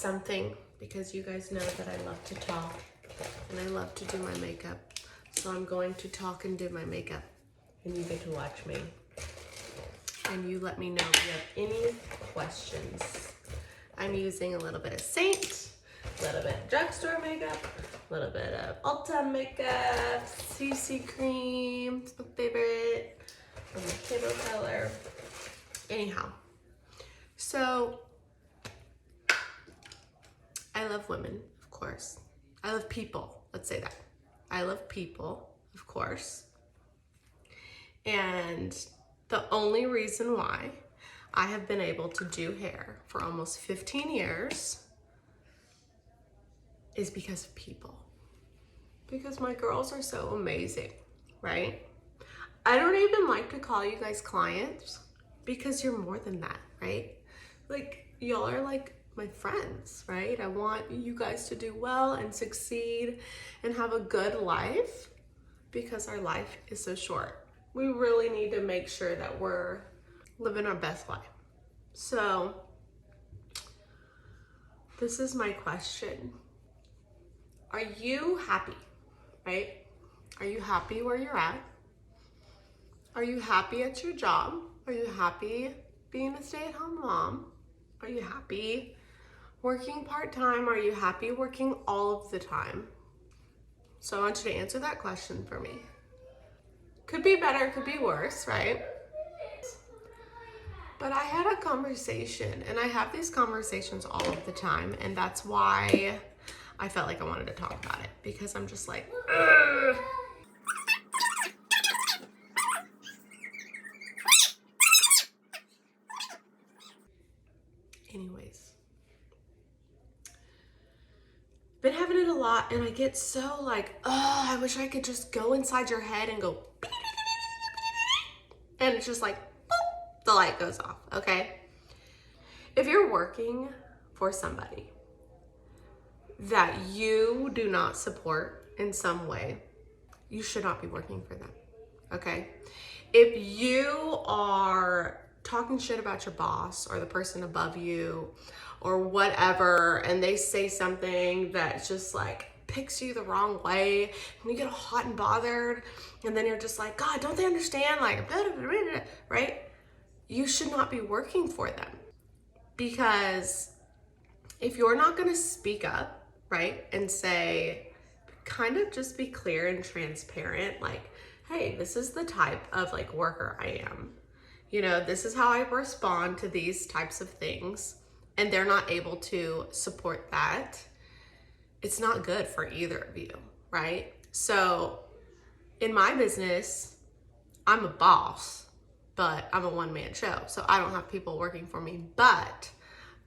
something because you guys know that I love to talk and I love to do my makeup. So I'm going to talk and do my makeup and you get to watch me. And you let me know if you have any questions. I'm using a little bit of Seint, a little bit of drugstore makeup, a little bit of Ulta makeup, CC cream, it's my favorite, and the Kiddo color. Anyhow, so I love women, of course. I love people, let's say that. I love people, of course. And the only reason why I have been able to do hair for almost 15 years is because of people. Because my girls are so amazing, right? I don't even like to call you guys clients because you're more than that, right? Like, y'all are like my friends, right? I want you guys to do well and succeed and have a good life because our life is so short. We really need to make sure that we're living our best life. So this is my question. Are you happy, right? Are you happy where you're at? Are you happy at your job? Are you happy being a stay-at-home mom? Are you happy working part-time? Are you happy working all of the time? So I want you to answer that question for me. Could be better, could be worse, right? But I had a conversation, and I have these conversations all of the time, and that's why I felt like I wanted to talk about it, because I'm just like, ugh. Anyways, been having it a lot, and I get so like, oh, I wish I could just go inside your head and go, and it's just like, boop, the light goes off, okay? If you're working for somebody that you do not support in some way, you should not be working for them, okay? If you are talking shit about your boss or the person above you or whatever, and they say something that just like picks you the wrong way, and you get hot and bothered, and then you're just like, God, don't they understand? Like, blah, blah, blah, blah, right? You should not be working for them, because if you're not gonna speak up, right, and say, kind of just be clear and transparent, like, hey, this is the type of like worker I am. You know, this is how I respond to these types of things, and they're not able to support that. It's not good for either of you, right? So in my business, I'm a boss, but I'm a one-man show. So I don't have people working for me, but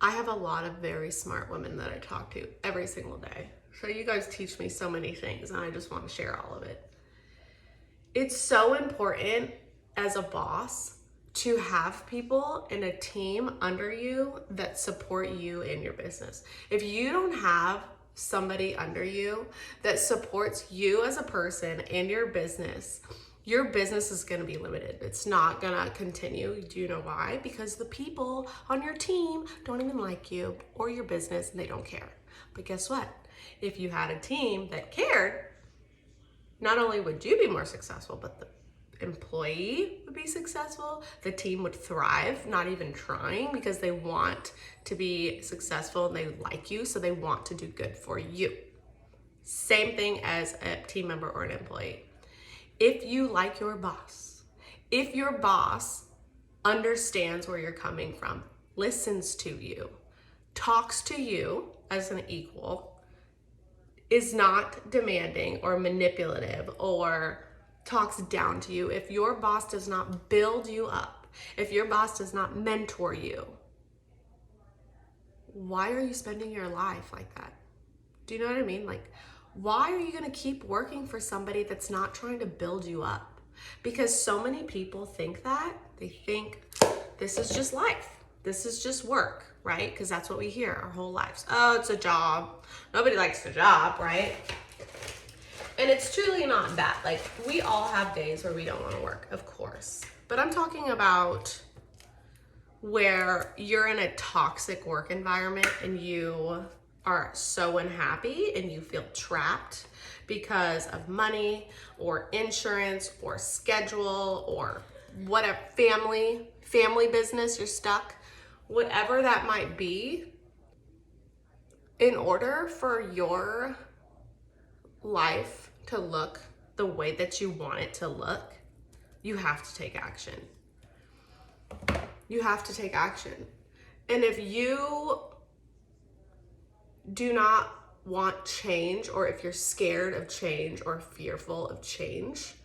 I have a lot of very smart women that I talk to every single day. So you guys teach me so many things, and I just want to share all of it. It's so important as a boss to have people in a team under you that support you in your business. If you don't have somebody under you that supports you as a person in your business is gonna be limited. It's not gonna continue. Do you know why? Because the people on your team don't even like you or your business, and they don't care. But guess what? If you had a team that cared, not only would you be more successful, but the employee would be successful, the team would thrive, not even trying, because they want to be successful and they like you, so they want to do good for you. Same thing as a team member or an employee. If you like your boss, if your boss understands where you're coming from, listens to you, talks to you as an equal, is not demanding or manipulative or talks down to you, if your boss does not build you up, if your boss does not mentor you, why are you spending your life like that? Do you know what I mean? Like, why are you gonna keep working for somebody that's not trying to build you up? Because so many people think that. They think this is just life. This is just work, right? Because that's what we hear our whole lives. Oh, it's a job. Nobody likes the job, right? And it's truly not that. Like, we all have days where we don't want to work, of course. But I'm talking about where you're in a toxic work environment and you are so unhappy and you feel trapped because of money or insurance or schedule or whatever, family business, you're stuck, whatever that might be, in order for your life to look the way that you want it to look, you have to take action. You have to take action. And if you do not want change, or if you're scared of change or fearful of change,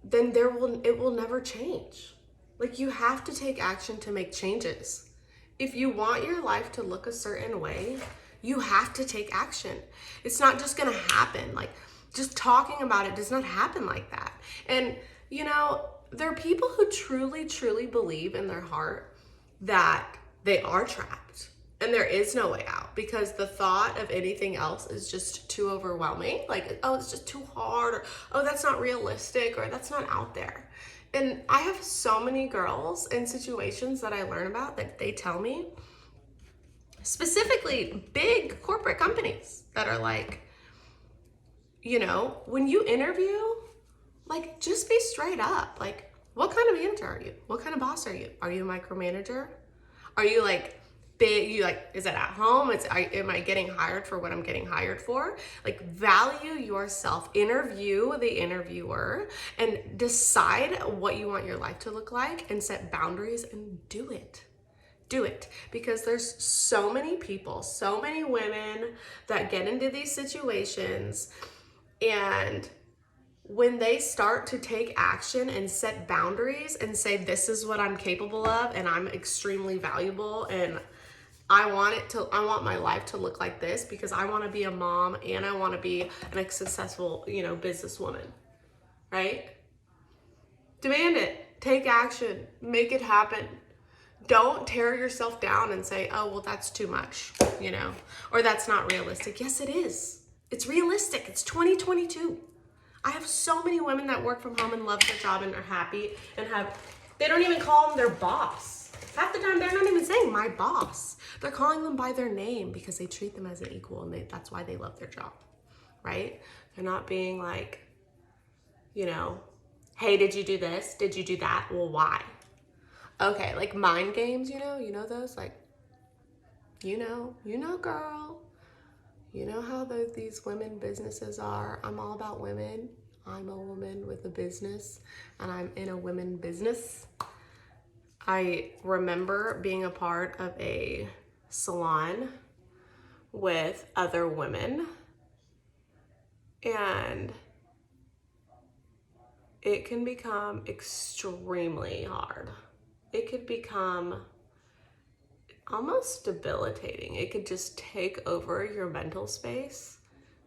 then it will never change. Like, you have to take action to make changes. If you want your life to look a certain way, you have to take action. It's not just gonna happen. Like, just talking about it does not happen like that. And you know, there are people who truly, truly believe in their heart that they are trapped and there is no way out, because the thought of anything else is just too overwhelming. Like, oh, it's just too hard, or oh, that's not realistic, or that's not out there. And I have so many girls in situations that I learn about that they tell me, specifically big corporate companies, that are like, you know, when you interview, like, just be straight up. Like, what kind of manager are you? What kind of boss are you? Are you a micromanager? Are you like big? You like, is it at home? Am I getting hired for what I'm getting hired for? Like, value yourself, interview the interviewer, and decide what you want your life to look like, and set boundaries and do it. Do it. Because there's so many people, so many women that get into these situations, and when they start to take action and set boundaries and say, this is what I'm capable of, and I'm extremely valuable, and I want my life to look like this because I want to be a mom and I want to be a successful, you know, businesswoman, right? Demand it. Take action. Make it happen. Don't tear yourself down and say, oh, well, that's too much, you know, or that's not realistic. Yes, it is. It's realistic. It's 2022. I have so many women that work from home and love their job and are happy and they don't even call them their boss. Half the time, they're not even saying my boss. They're calling them by their name because they treat them as an equal, and that's why they love their job, right? They're not being like, you know, hey, did you do this? Did you do that? Well, why? Okay, like mind games, you know those, like, you know, girl. You know how these women businesses are. I'm all about women. I'm a woman with a business, and I'm in a women business. I remember being a part of a salon with other women, and it can become extremely hard. It could become almost debilitating. It could just take over your mental space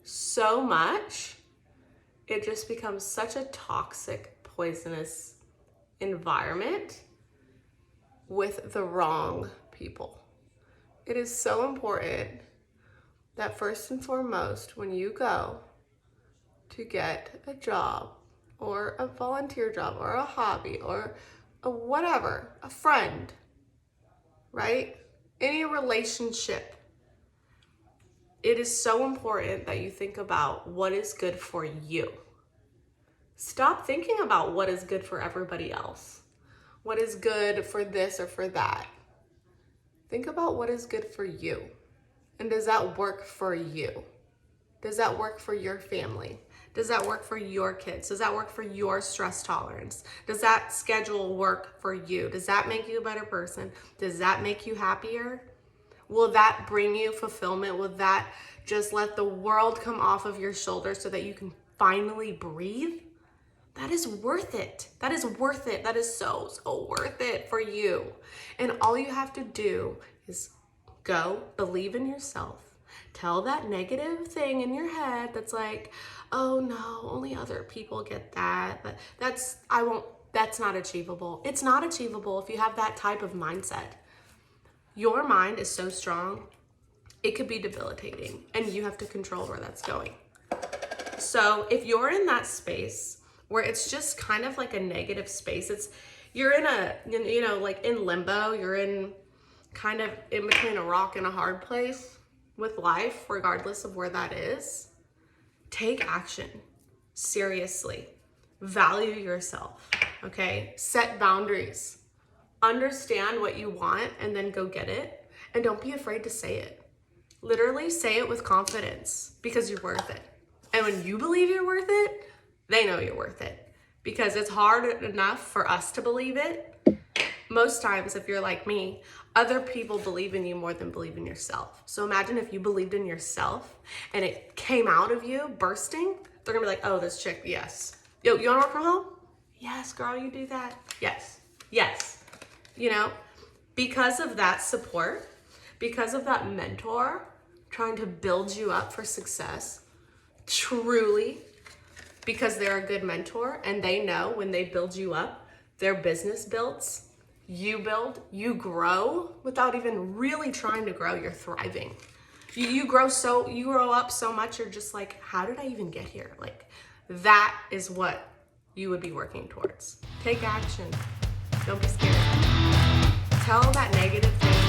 so much. It just becomes such a toxic, poisonous environment with the wrong people. It is so important that first and foremost, when you go to get a job or a volunteer job or a hobby or a whatever, a friend, right? Any relationship, it is so important that you think about what is good for you. Stop thinking about what is good for everybody else. What is good for this or for that. Think about what is good for you. And does that work for you? Does that work for your family? Does that work for your kids? Does that work for your stress tolerance? Does that schedule work for you? Does that make you a better person? Does that make you happier? Will that bring you fulfillment? Will that just let the world come off of your shoulders so that you can finally breathe? That is worth it. That is worth it. That is so, so worth it for you. And all you have to do is go, believe in yourself. Tell that negative thing in your head that's like, oh no, only other people get that. That's not achievable. It's not achievable if you have that type of mindset. Your mind is so strong, it could be debilitating, and you have to control where that's going. So if you're in that space where it's just kind of like a negative space, you're in a, you know, like in limbo, you're in kind of in between a rock and a hard place with life, regardless of where that is, take action. Seriously. Value yourself, okay? Set boundaries. Understand what you want and then go get it. And don't be afraid to say it. Literally say it with confidence because you're worth it. And when you believe you're worth it, they know you're worth it. Because it's hard enough for us to believe it. Most times, if you're like me, other people believe in you more than believe in yourself. So imagine if you believed in yourself and it came out of you bursting, they're gonna be like, oh, this chick, yes. Yo, you wanna work from home? Yes, girl, you do that. Yes, yes. You know, because of that support, because of that mentor trying to build you up for success, truly, because they're a good mentor and they know when they build you up, their business builds, you build, you grow without even really trying to grow, you're thriving. You grow up so much, you're just like, how did I even get here? Like, that is what you would be working towards. Take action. Don't be scared. Tell that negative thing